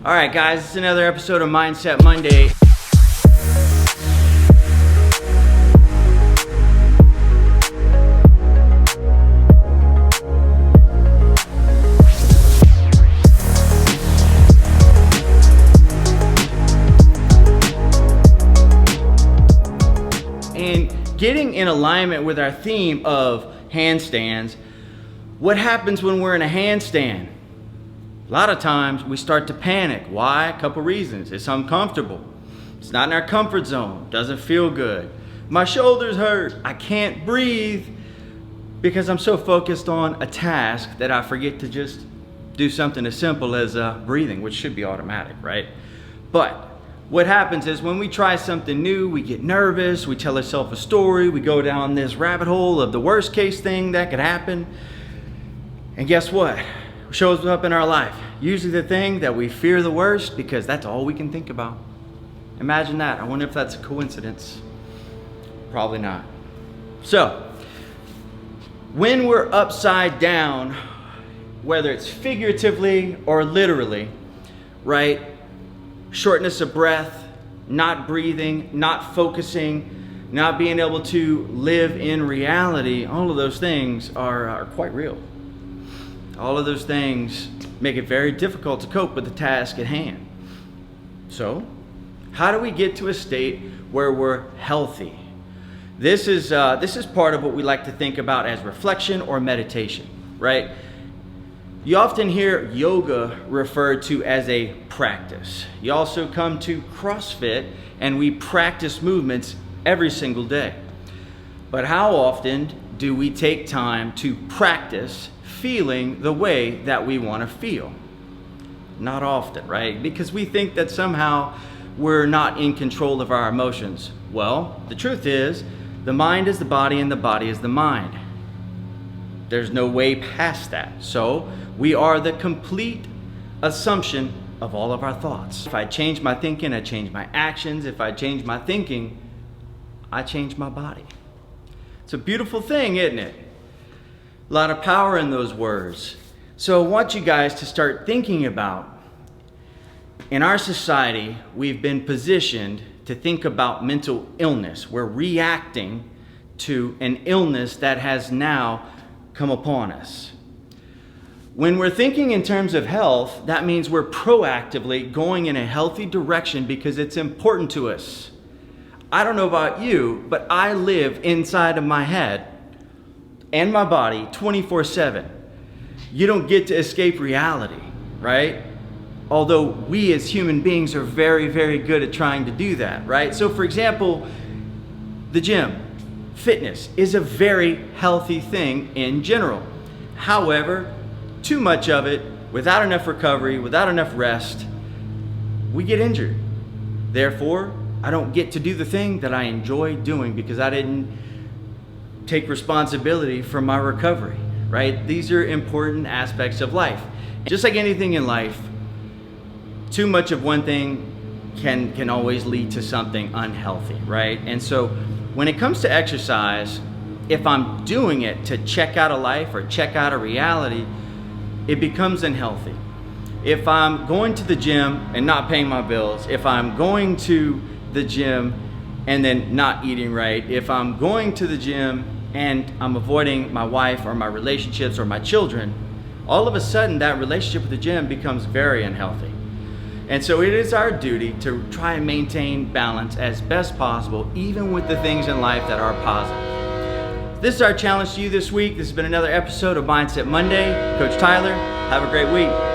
All right, guys, it's another episode of Mindset Monday. And getting in alignment with our theme of handstands, what happens when we're in a handstand? A lot of times we start to panic. Why? A couple reasons. It's uncomfortable. It's not in our comfort zone. Doesn't feel good. My shoulders hurt. I can't breathe because I'm so focused on a task that I forget to just do something as simple as breathing, which should be automatic, right? But what happens is when we try something new, we get nervous, we tell ourselves a story, we go down this rabbit hole of the worst case thing that could happen. And guess what? Shows up in our life. Usually the thing that we fear the worst because that's all we can think about. Imagine that. I wonder if that's a coincidence. Probably not. So, when we're upside down, whether it's figuratively or literally, right? Shortness of breath, not breathing, not focusing, not being able to live in reality, all of those things are quite real. All of those things make it very difficult to cope with the task at hand. So, how do we get to a state where we're healthy? This is part of what we like to think about as reflection or meditation, right? You often hear yoga referred to as a practice. You also come to CrossFit and we practice movements every single day. But how often do we take time to practice feeling the way that we want to feel? Not often, right? Because we think that somehow we're not in control of our emotions. Well, the truth is, the mind is the body and the body is the mind. There's no way past that. So we are the complete assumption of all of our thoughts. If I change my thinking, I change my actions. If I change my thinking, I change my body. It's a beautiful thing, isn't it? A lot of power in those words. So I want you guys to start thinking about, in our society, we've been positioned to think about mental illness. We're reacting to an illness that has now come upon us. When we're thinking in terms of health, that means we're proactively going in a healthy direction because it's important to us. I don't know about you, but I live inside of my head and my body 24/7. You don't get to escape reality, right? Although we as human beings are very, very good at trying to do that, right? So for example, the gym, fitness is a very healthy thing in general. However, too much of it, without enough recovery, without enough rest, we get injured. Therefore, I don't get to do the thing that I enjoy doing because I didn't take responsibility for my recovery, right? These are important aspects of life. Just like anything in life, too much of one thing can always lead to something unhealthy, right? And so when it comes to exercise, if I'm doing it to check out a life or check out a reality, it becomes unhealthy. If I'm going to the gym and not paying my bills, if I'm going to the gym and then not eating right, if I'm going to the gym and I'm avoiding my wife or my relationships or my children, all of a sudden that relationship with the gym becomes very unhealthy. And so it is our duty to try and maintain balance as best possible, even with the things in life that are positive. This is our challenge to you this week. This has been another episode of Mindset Monday. Coach Tyler, have a great week.